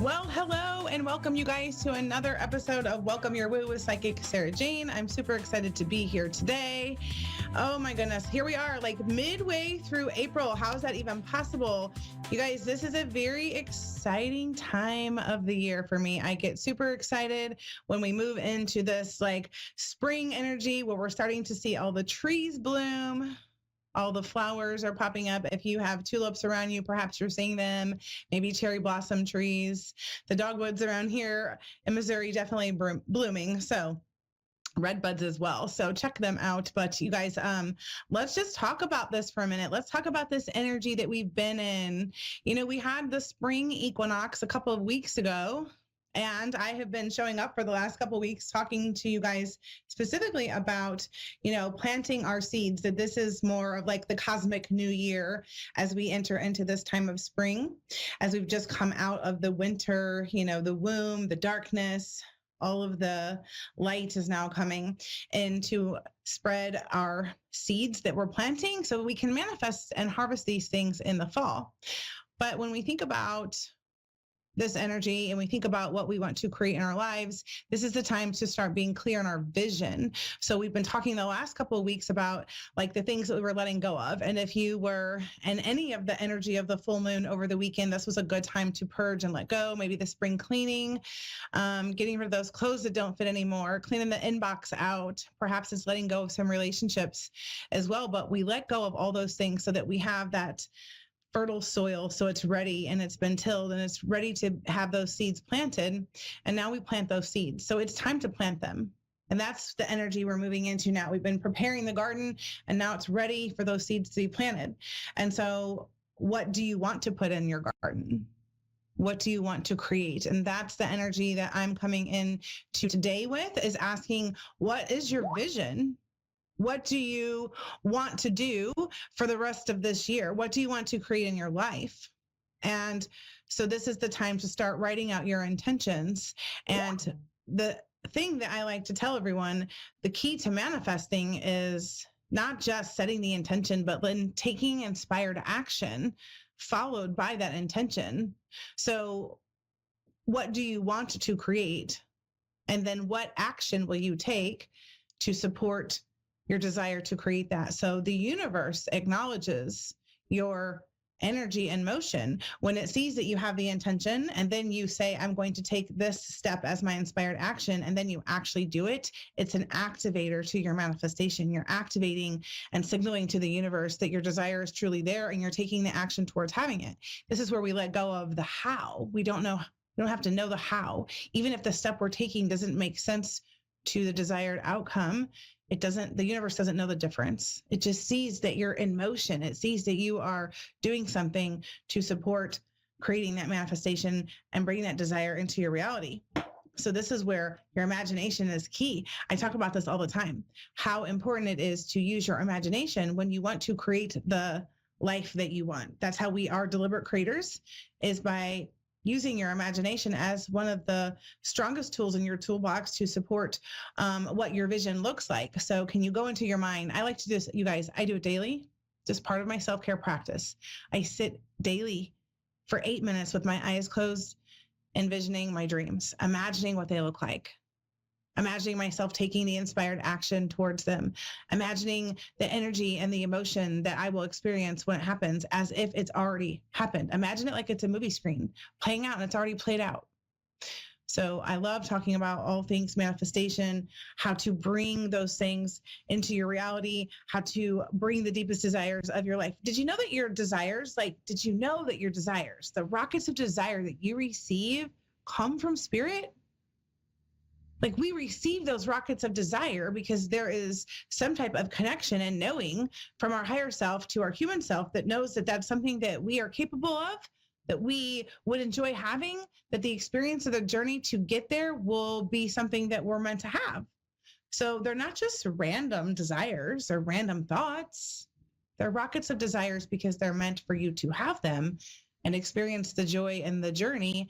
Well, hello and welcome you guys to another episode of Welcome Your Woo with Psychic Sarah Jane. I'm super excited to be here today. Oh my goodness, here we are, like midway through April. How is that even possible? You guys, this is a very exciting time of the year for me. I get super excited when we move into this like spring energy where we're starting to see all the trees bloom. All the flowers are popping up. If you have tulips around you, perhaps you're seeing them, maybe cherry blossom trees. The dogwoods around here in Missouri definitely blooming. So red buds as well. So check them out. But you guys, let's just talk about this for a minute. Let's talk about this energy that we've been in. You know, we had the spring equinox a couple of weeks ago. And I have been showing up for the last couple of weeks talking to you guys specifically about, planting our seeds, that this is more of like the cosmic new year as we enter into this time of spring, as we've just come out of the winter, the womb, the darkness, all of the light is now coming in to spread our seeds that we're planting so we can manifest and harvest these things in the fall. But when we think about this energy and we think about what we want to create in our lives, this is the time to start being clear on our vision. So we've been talking the last couple of weeks about like the things that we were letting go of. And if you were in any of the energy of the full moon over the weekend, this was a good time to purge and let go. Maybe the spring cleaning, getting rid of those clothes that don't fit anymore, cleaning the inbox out. Perhaps it's letting go of some relationships as well. But we let go of all those things so that we have that fertile soil, so it's ready and it's been tilled and it's ready to have those seeds planted. And now we plant those seeds. So it's time to plant them. And that's the energy we're moving into now. We've been preparing the garden and now it's ready for those seeds to be planted. And so what do you want to put in your garden? What do you want to create? And that's the energy that I'm coming in to today with, is asking, what is your vision? What do you want to do for the rest of this year? What do you want to create in your life? And so this is the time to start writing out your intentions. And the thing that I like to tell everyone, the key to manifesting is not just setting the intention, but then taking inspired action followed by that intention. So what do you want to create? And then what action will you take to support your desire to create that? So the universe acknowledges your energy and motion when it sees that you have the intention, and then you say, I'm going to take this step as my inspired action, and then you actually do it. It's an activator to your manifestation. You're activating and signaling to the universe that your desire is truly there and you're taking the action towards having it. This is where we let go of the how. We don't have to know the how. Even if the step we're taking doesn't make sense to the desired outcome, the universe doesn't know the difference. It just sees that you're in motion. It sees that you are doing something to support creating that manifestation and bringing that desire into your reality. So this is where your imagination is key. I talk about this all the time, how important it is to use your imagination when you want to create the life that you want. That's how we are deliberate creators, is by using your imagination as one of the strongest tools in your toolbox to support what your vision looks like. So can you go into your mind? I like to do this, you guys. I do it daily, just part of my self-care practice. I sit daily for 8 minutes with my eyes closed, envisioning my dreams, imagining what they look like, imagining myself taking the inspired action towards them, imagining the energy and the emotion that I will experience when it happens as if it's already happened. Imagine it like it's a movie screen playing out and it's already played out. So I love talking about all things manifestation, how to bring those things into your reality, how to bring the deepest desires of your life. Did you know that your desires, the rockets of desire that you receive come from spirit? Like, we receive those rockets of desire because there is some type of connection and knowing from our higher self to our human self that knows that that's something that we are capable of, that we would enjoy having, that the experience of the journey to get there will be something that we're meant to have. So they're not just random desires or random thoughts. They're rockets of desires because they're meant for you to have them and experience the joy and the journey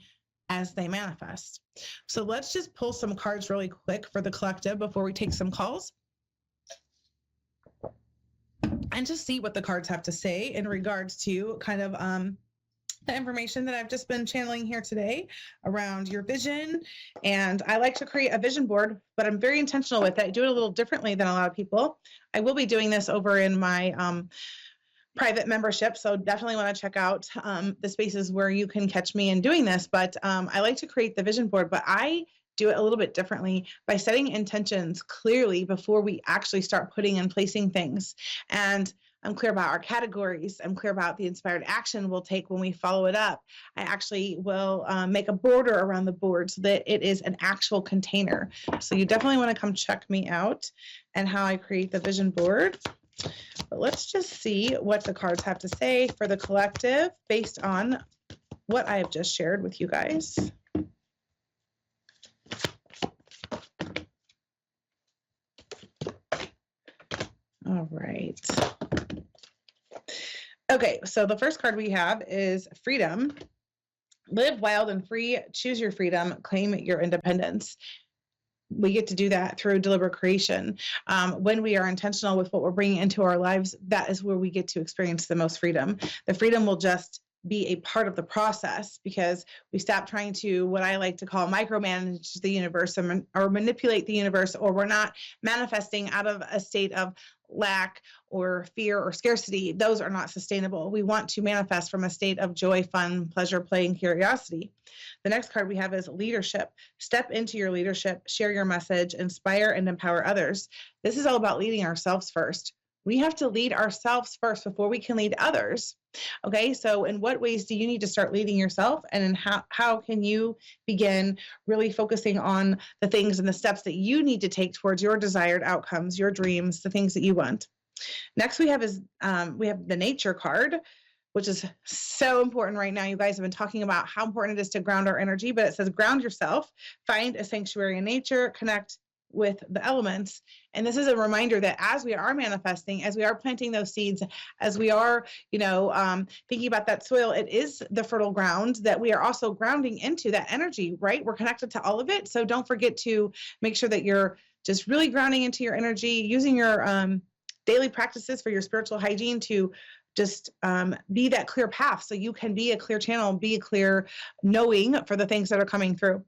as they manifest. So let's just pull some cards really quick for the collective before we take some calls and just see what the cards have to say in regards to kind of the information that I've just been channeling here today around your vision. And I like to create a vision board, but I'm very intentional with it. I do it a little differently than a lot of people. I will be doing this over in my private membership. So definitely want to check out the spaces where you can catch me in doing this. But I like to create the vision board, but I do it a little bit differently by setting intentions clearly before we actually start putting and placing things. And I'm clear about our categories. I'm clear about the inspired action we'll take when we follow it up. I actually will make a border around the board so that it is an actual container. So you definitely want to come check me out and how I create the vision board. But let's just see what the cards have to say for the collective based on what I have just shared with you guys. All right. Okay, so the first card we have is freedom. Live wild and free, choose your freedom, claim your independence. We get to do that through deliberate creation. When we are intentional with what we're bringing into our lives, that is where we get to experience the most freedom. The freedom will just be a part of the process because we stop trying to, what I like to call, micromanage the universe or manipulate the universe, or we're not manifesting out of a state of lack or fear or scarcity. Those are not sustainable. We want to manifest from a state of joy, fun, pleasure, play, and curiosity. The next card we have is leadership. Step into your leadership, share your message, inspire and empower others. This is all about leading ourselves first. We have to lead ourselves first before we can lead others. Okay, so in what ways do you need to start leading yourself, and in how can you begin really focusing on the things and the steps that you need to take towards your desired outcomes, your dreams, the things that you want? Next we have the nature card, which is so important right now. You guys have been talking about how important it is to ground our energy, but it says ground yourself, find a sanctuary in nature, connect with the elements. And this is a reminder that as we are manifesting, as we are planting those seeds, as we are, thinking about that soil, it is the fertile ground that we are also grounding into that energy, right? We're connected to all of it. So don't forget to make sure that you're just really grounding into your energy, using your daily practices for your spiritual hygiene to just be that clear path so you can be a clear channel, be a clear knowing for the things that are coming through.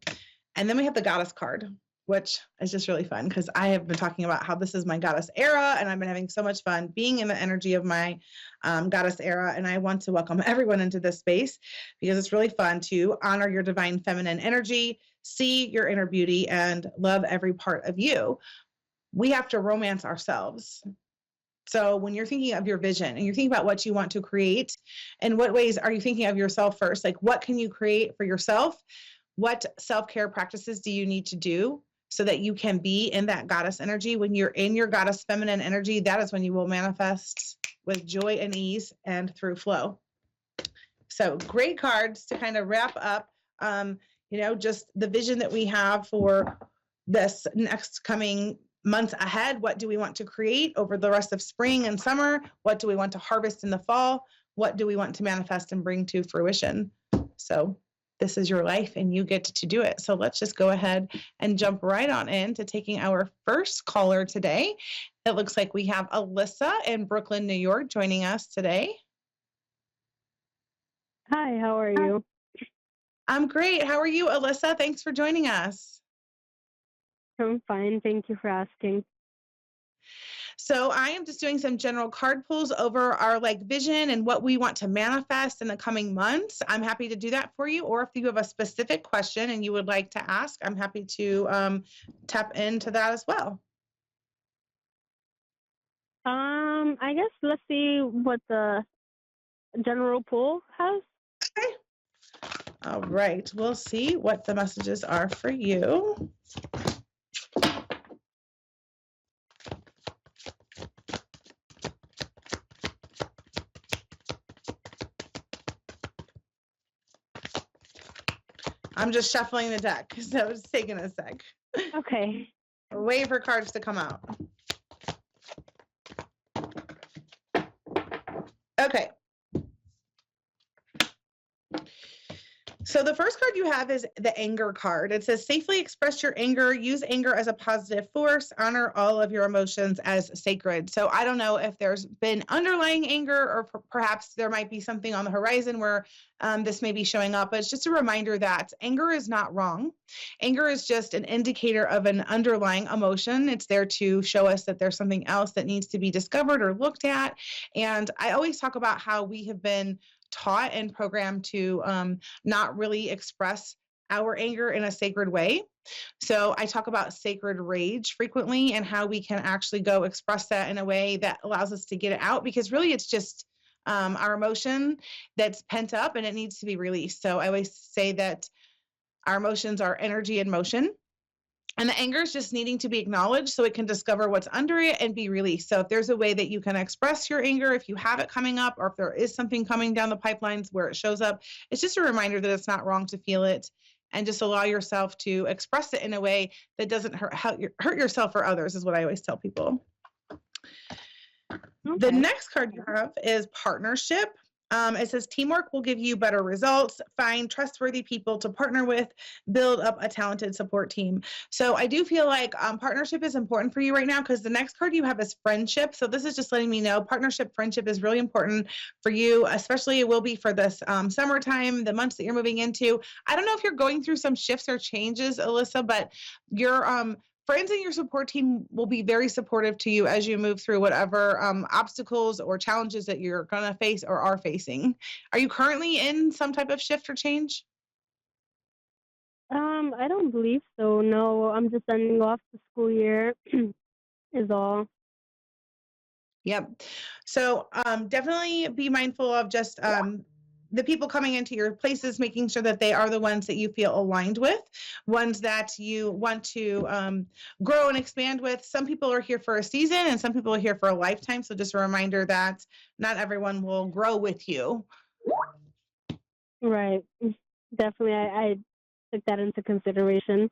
And then we have the goddess card, which is just really fun because I have been talking about how this is my goddess era, and I've been having so much fun being in the energy of my goddess era. And I want to welcome everyone into this space because it's really fun to honor your divine feminine energy, see your inner beauty, and love every part of you. We have to romance ourselves. So when you're thinking of your vision and you're thinking about what you want to create, in what ways are you thinking of yourself first? Like, what can you create for yourself? What self-care practices do you need to do so that you can be in that goddess energy? When you're in your goddess feminine energy, that is when you will manifest with joy and ease and through flow. So great cards to kind of wrap up, just the vision that we have for this next coming months ahead. What do we want to create over the rest of spring and summer? What do we want to harvest in the fall? What do we want to manifest and bring to fruition? So this is your life and you get to do it. So let's just go ahead and jump right on into taking our first caller today. It looks like we have Alyssa in Brooklyn, New York, joining us today. Hi, how are you? I'm great. How are you, Alyssa? Thanks for joining us. I'm fine. Thank you for asking. So I am just doing some general card pulls over our vision and what we want to manifest in the coming months. I'm happy to do that for you. Or if you have a specific question and you would like to ask, I'm happy to tap into that as well. I guess let's see what the general pull has. Okay. All right. We'll see what the messages are for you. I'm just shuffling the deck, so it's taking a sec. Okay. We're waiting for cards to come out. Okay. So the first card you have is the anger card. It says safely express your anger, use anger as a positive force, honor all of your emotions as sacred. So I don't know if there's been underlying anger or perhaps there might be something on the horizon where this may be showing up, but it's just a reminder that anger is not wrong. Anger is just an indicator of an underlying emotion. It's there to show us that there's something else that needs to be discovered or looked at. And I always talk about how we have been taught and programmed to not really express our anger in a sacred way. So I talk about sacred rage frequently and how we can actually go express that in a way that allows us to get it out, because really it's just our emotion that's pent up and it needs to be released. So I always say that our emotions are energy in motion. And the anger is just needing to be acknowledged so it can discover what's under it and be released. So if there's a way that you can express your anger, if you have it coming up, or if there is something coming down the pipelines where it shows up, it's just a reminder that it's not wrong to feel it, and just allow yourself to express it in a way that doesn't hurt yourself or others, is what I always tell people. Okay. The next card you have is partnership. It says teamwork will give you better results. Find trustworthy people to partner with. Build up a talented support team. So I do feel like partnership is important for you right now, because the next card you have is friendship. So this is just letting me know partnership, friendship is really important for you, especially it will be for this summertime, the months that you're moving into. I don't know if you're going through some shifts or changes, Alyssa, but your friends and your support team will be very supportive to you as you move through whatever obstacles or challenges that you're going to face or are facing. Are you currently in some type of shift or change? I don't believe so. No, I'm just ending off the school year is all. Yep. So definitely be mindful of just the people coming into your places, making sure that they are the ones that you feel aligned with, ones that you want to grow and expand with. Some people are here for a season and some people are here for a lifetime. So just a reminder that not everyone will grow with you. Right. Definitely. I took that into consideration.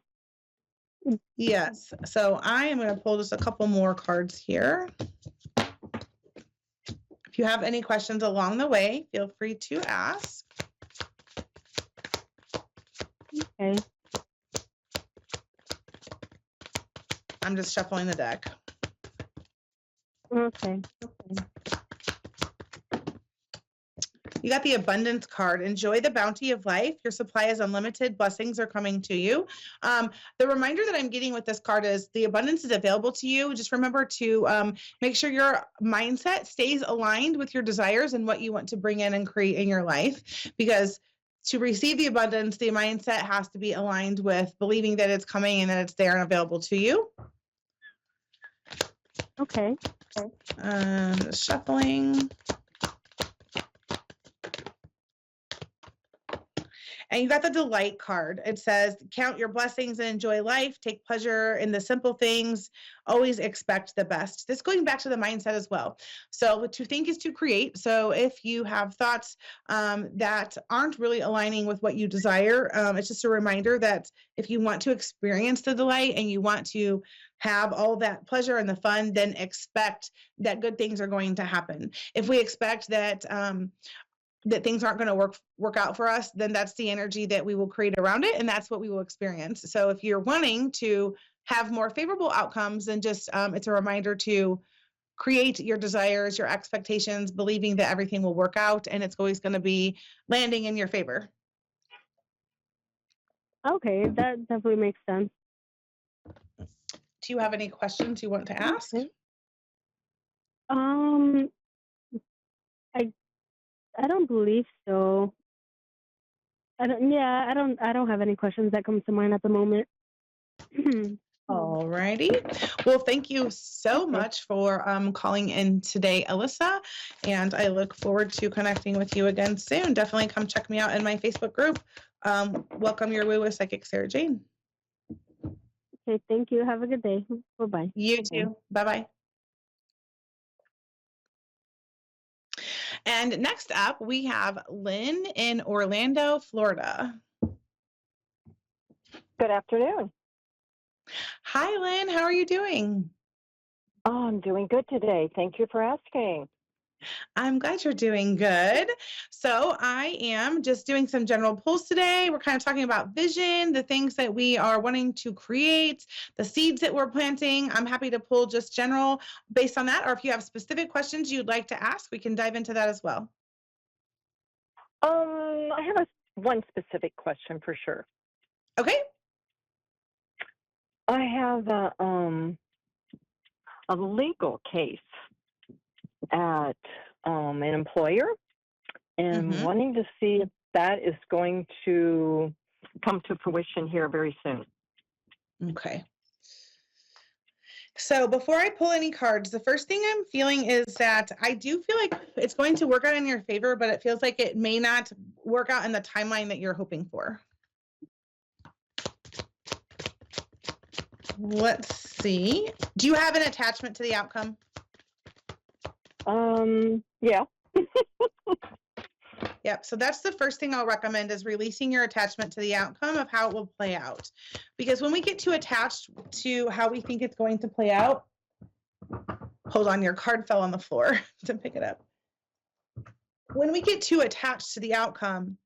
Yes. So I am going to pull just a couple more cards here. If you have any questions along the way, feel free to ask. Okay. I'm just shuffling the deck. Okay. You got the abundance card. Enjoy the bounty of life. Your supply is unlimited. Blessings are coming to you. The reminder that I'm getting with this card is the abundance is available to you. Just remember to make sure your mindset stays aligned with your desires and what you want to bring in and create in your life. Because to receive the abundance, the mindset has to be aligned with believing that it's coming and that it's there and available to you. Okay. Shuffling. And you got the delight card. It says, count your blessings and enjoy life. Take pleasure in the simple things. Always expect the best. This going back to the mindset as well. So to think is to create. So if you have thoughts that aren't really aligning with what you desire, it's just a reminder that if you want to experience the delight and you want to have all that pleasure and the fun, then expect that good things are going to happen. If we expect that that things aren't going to work out for us, then that's the energy that we will create around it, and that's what we will experience. So if you're wanting to have more favorable outcomes, then just it's a reminder to create your desires, your expectations, believing that everything will work out and it's always going to be landing in your favor. Okay, that definitely makes sense. Do you have any questions you want to ask? Okay. I don't believe so. I don't have any questions that come to mind at the moment. All righty. Well, thank you so much for calling in today, Alyssa. And I look forward to connecting with you again soon. Definitely come check me out in my Facebook group. Welcome Your Woo with Psychic Sarah Jane. Okay, thank you. Have a good day. Bye-bye. You too. Bye-bye. And next up, we have Lynn in Orlando, Florida. Good afternoon. Hi, Lynn. How are you doing? Oh, I'm doing good today. Thank you for asking. I'm glad you're doing good. So, I am just doing some general pulls today. We're kind of talking about vision, the things that we are wanting to create, the seeds that we're planting. I'm happy to pull just general based on that. Or if you have specific questions you'd like to ask, we can dive into that as well. I have one specific question for sure. Okay. I have a legal case at an employer and Mhm. wanting to see if that is going to come to fruition here very soon. Okay. So before I pull any cards, the first thing I'm feeling is that I do feel like it's going to work out in your favor, but it feels like it may not work out in the timeline that you're hoping for. Let's see. Do you have an attachment to the outcome? Yeah. Yep. So that's the first thing I'll recommend is releasing your attachment to the outcome of how it will play out. Because when we get too attached to how we think it's going to play out, hold on, your card fell on the floor to pick it up. When we get too attached to the outcome,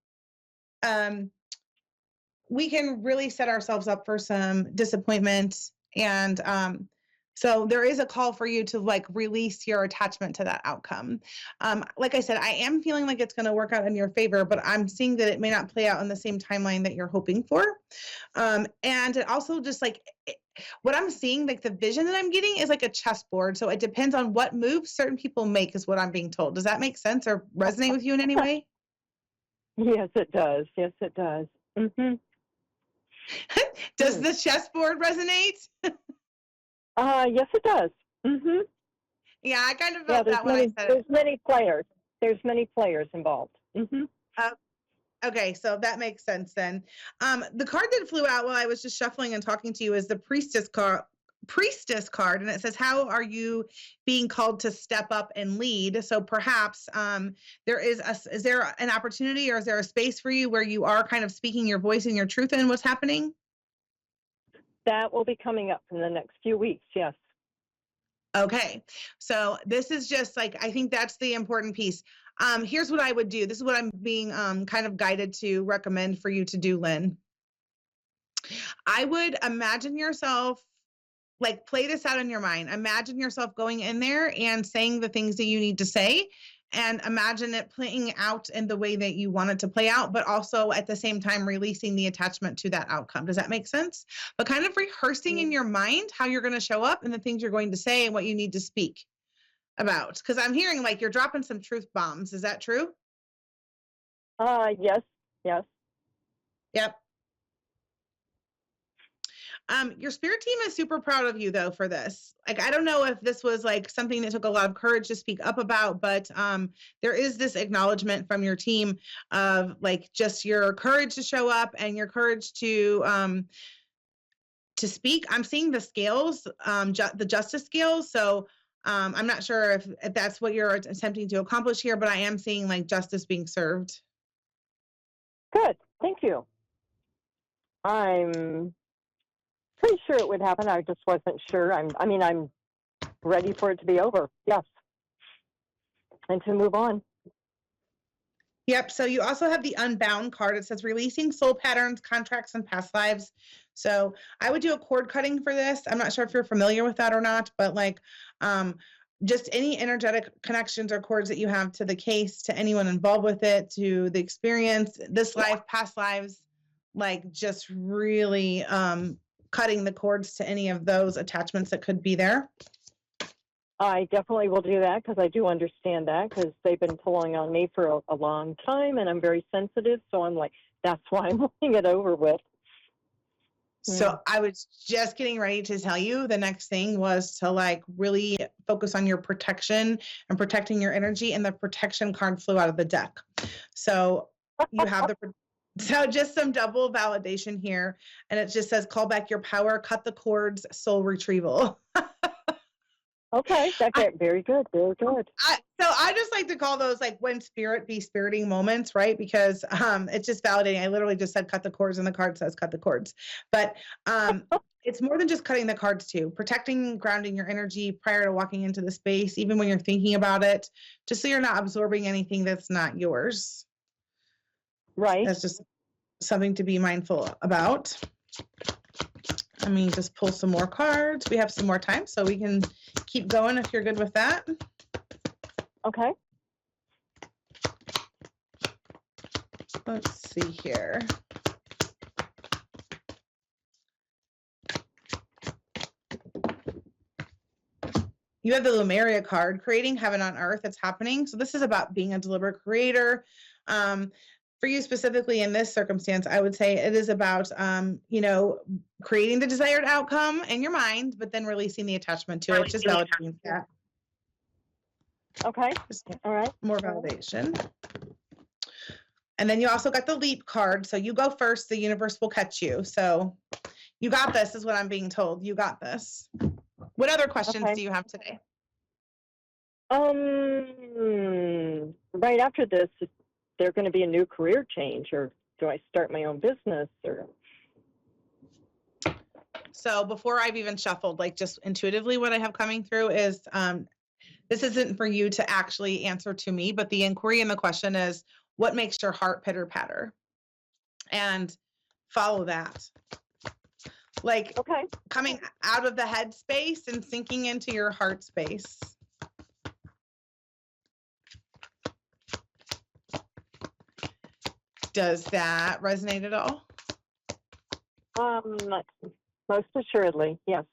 we can really set ourselves up for some disappointment. And so there is a call for you to like release your attachment to that outcome. Like I said, I am feeling like it's going to work out in your favor, but I'm seeing that it may not play out in the same timeline that you're hoping for. And it also just like what I'm seeing, like the vision that I'm getting is like a chessboard. So it depends on what moves certain people make, is what I'm being told. Does that make sense or resonate with you in any way? Yes, it does. Yes, it does. Mm-hmm. Does the chessboard resonate? Yes, it does. Mm-hmm. Yeah, I kind of felt that when I said there's it. many players. There's many players involved. Mm-hmm. Okay, so that makes sense then. The card that flew out while I was just shuffling and talking to you is the Priestess card. And it says, how are you being called to step up and lead? So perhaps is there an opportunity or is there a space for you where you are kind of speaking your voice and your truth in what's happening? That will be coming up in the next few weeks, yes. Okay, so this is just like, I think that's the important piece. Here's what I would do. This is what I'm being kind of guided to recommend for you to do, Lynn. I would imagine yourself, like play this out in your mind. Imagine yourself going in there and saying the things that you need to say, and imagine it playing out in the way that you want it to play out, but also at the same time releasing the attachment to that outcome. Does that make sense? But kind of rehearsing in your mind how you're going to show up and the things you're going to say and what you need to speak about. Because I'm hearing like you're dropping some truth bombs. Is that true? Yes, yes. Yep. Your spirit team is super proud of you though for this. Like, I don't know if this was like something that took a lot of courage to speak up about, but there is this acknowledgement from your team of like just your courage to show up and your courage to speak. I'm seeing the scales, the justice scales. So I'm not sure if that's what you're attempting to accomplish here, but I am seeing like justice being served. Good. Thank you. I'm pretty sure it would happen. I just wasn't sure. I'm ready for it to be over. Yes. And to move on. Yep. So you also have the Unbound card. It says releasing soul patterns, contracts, and past lives. So I would do a cord cutting for this. I'm not sure if you're familiar with that or not, but like just any energetic connections or cords that you have to the case, to anyone involved with it, to the experience, this life, past lives, like just really cutting the cords to any of those attachments that could be there. I definitely will do that because I do understand that because they've been pulling on me for a long time and I'm very sensitive. So I'm like, that's why I'm looking it over with. So I was just getting ready to tell you the next thing was to like really focus on your protection and protecting your energy, and the protection card flew out of the deck. So you have so just some double validation here. And it just says, call back your power, cut the cords, soul retrieval. Okay, that's very good, very good. So I just like to call those like when spirit be spiriting moments, right? Because it's just validating. I literally just said cut the cords and the card says cut the cords. But it's more than just cutting the cards too. Protecting, grounding your energy prior to walking into the space, even when you're thinking about it, just so you're not absorbing anything that's not yours. Right. That's just something to be mindful about. Let me just pull some more cards. We have some more time, so we can keep going if you're good with that. Okay. Let's see here. You have the Lumeria card, creating heaven on earth. It's happening. So this is about being a deliberate creator. For you specifically in this circumstance, I would say it is about, creating the desired outcome in your mind, but then releasing the attachment to it. Just validating that. Okay. Just All right. more validation. And then you also got the leap card. So you go first, the universe will catch you. So you got this, is what I'm being told. You got this. What other questions do you have today? Right after this, is there going to be a new career change, or do I start my own business, or? So before I've even shuffled, like just intuitively what I have coming through is, this isn't for you to actually answer to me, but the inquiry and the question is, what makes your heart pitter patter? And follow that. Like coming out of the head space and sinking into your heart space. Does that resonate at all? Most assuredly, yes.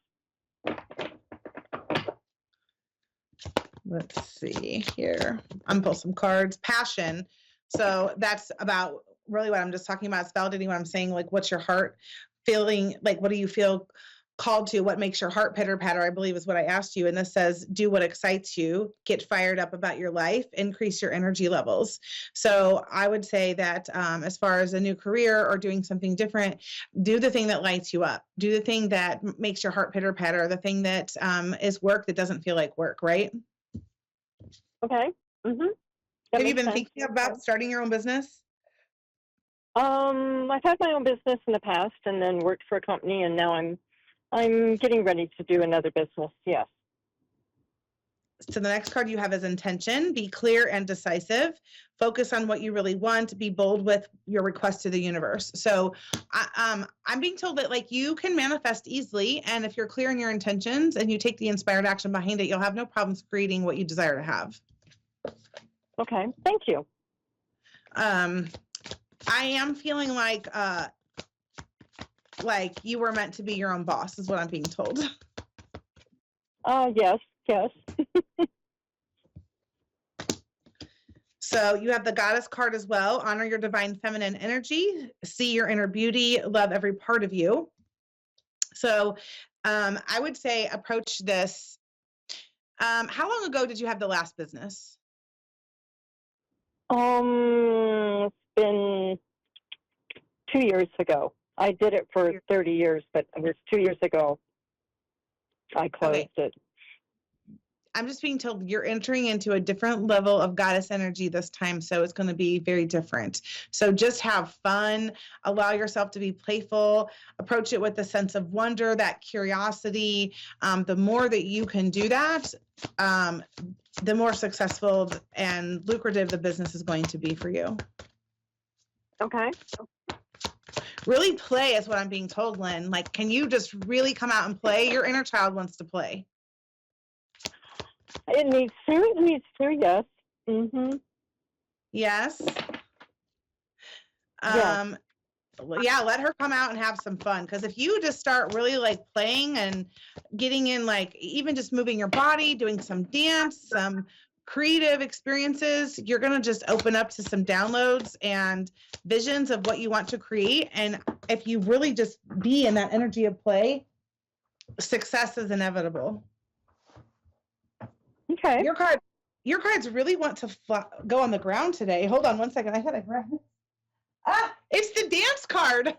Let's see here. I'm pull some cards. Passion. So that's about really what I'm just talking about. It's validating what I'm saying. Like, what's your heart feeling? Like, what do you feel called to? What makes your heart pitter patter, I believe is what I asked you. And this says, do what excites you, get fired up about your life, increase your energy levels. So I would say that as far as a new career or doing something different, do the thing that lights you up. Do the thing that makes your heart pitter patter, the thing that is work that doesn't feel like work, right? Okay. Mm-hmm. Have you been thinking about starting your own business? I've had my own business in the past and then worked for a company, and now I'm getting ready to do another business. Yes. So the next card you have is intention. Be clear and decisive. Focus on what you really want. Be bold with your request to the universe. So I'm being told that like you can manifest easily, and if you're clear in your intentions and you take the inspired action behind it, you'll have no problems creating what you desire to have. Okay. Thank you. I am feeling like you were meant to be your own boss is what I'm being told. Yes. So you have the goddess card as well. Honor your divine feminine energy. See your inner beauty. Love every part of you. So I would say approach this. How long ago did you have the last business? It's been 2 years ago. I did it for 30 years, but it was 2 years ago I closed it. I'm just being told you're entering into a different level of goddess energy this time, so it's going to be very different. So just have fun, allow yourself to be playful, approach it with a sense of wonder, that curiosity. The more that you can do that, the more successful and lucrative the business is going to be for you. Okay. Really play is what I'm being told, Lynn. Like, can you just really come out and play? Your inner child wants to play. It needs to, yes. Mm-hmm. Yes. Yes. Yeah, let her come out and have some fun. Because if you just start really like playing and getting in, like even just moving your body, doing some dance, some creative experiences, you're going to just open up to some downloads and visions of what you want to create. And if you really just be in that energy of play, success is inevitable. Okay. Your cards really want to go on the ground today. Hold on one second. I had it right. It's the dance card.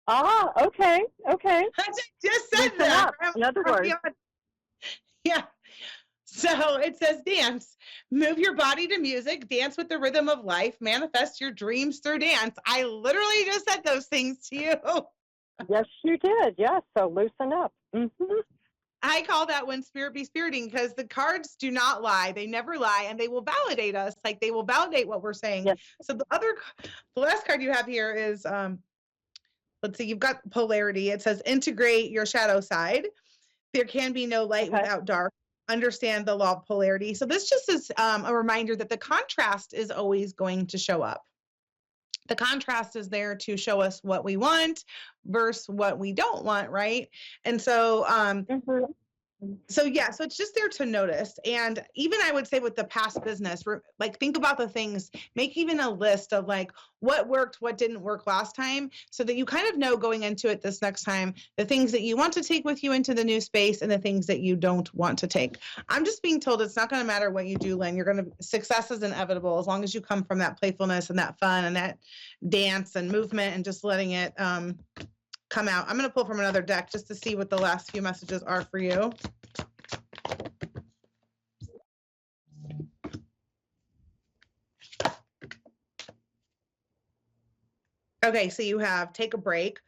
Okay. I just said that. In other words. Yeah. So it says dance. Move your body to music. Dance with the rhythm of life. Manifest your dreams through dance. I literally just said those things to you. Yes, you did. Yes, so loosen up. I call that when spirit be spiriting, because the cards do not lie. They never lie, and they will validate us. Like they will validate what we're saying. Yes. So the last card you have here is, let's see, you've got polarity. It says integrate your shadow side. There can be no light without dark. Understand the law of polarity. So this just is a reminder that the contrast is always going to show up. The contrast is there to show us what we want versus what we don't want, right? And so so it's just there to notice. And even I would say with the past business, like think about the things, make even a list of like what worked, what didn't work last time, so that you kind of know going into it this next time, the things that you want to take with you into the new space and the things that you don't want to take. I'm just being told it's not going to matter what you do, Lynn. Success is inevitable as long as you come from that playfulness and that fun and that dance and movement and just letting it come out. I'm going to pull from another deck just to see what the last few messages are for you. Okay, so you have take a break,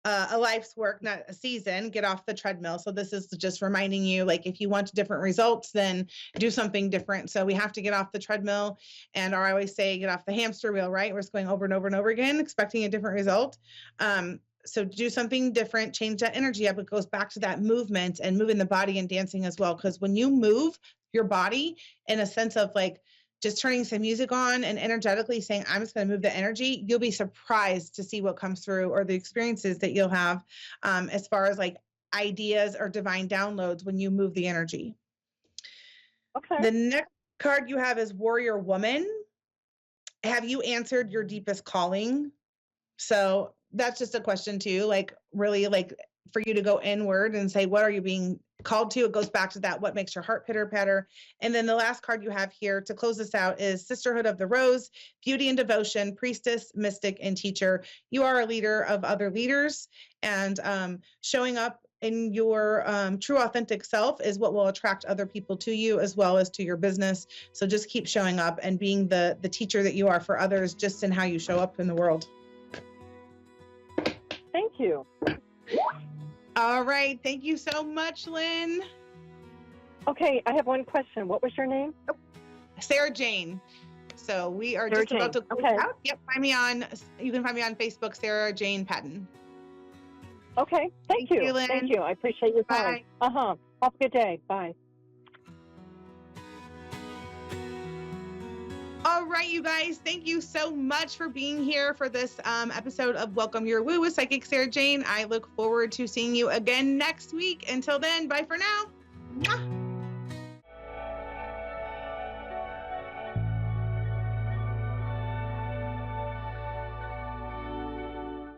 a life's work, not a season, get off the treadmill. So this is just reminding you, like, if you want different results, then do something different. So we have to get off the treadmill, or I always say, get off the hamster wheel, right? We're just going over and over and over again, expecting a different result. So do something different, change that energy up. It goes back to that movement and moving the body and dancing as well. Because when you move your body in a sense of like just turning some music on and energetically saying, I'm just going to move the energy, you'll be surprised to see what comes through or the experiences that you'll have as far as like ideas or divine downloads when you move the energy. Okay. The next card you have is Warrior Woman. Have you answered your deepest calling? So that's just a question too, like really like for you to go inward and say, what are you being called to? It goes back to that, what makes your heart pitter patter. And then the last card you have here to close this out is Sisterhood of the Rose, Beauty and Devotion, Priestess, Mystic, and Teacher. You are a leader of other leaders, and showing up in your true authentic self is what will attract other people to you as well as to your business. So just keep showing up and being the teacher that you are for others, just in how you show up in the world. Thank you. All right. Thank you so much, Lynn. Okay, I have one question. What was your name? Sarah Jane. So we are Sarah just about to Jane. close Okay. out. Yep. You can find me on Facebook, Sarah Jane Patton. Okay, thank you. Lynn. Thank you. I appreciate your time. Bye. Have a good day. Bye. All right, you guys, thank you so much for being here for this episode of Welcome Your Woo with Psychic Sarah Jane. I look forward to seeing you again next week. Until then, bye for now. Mwah.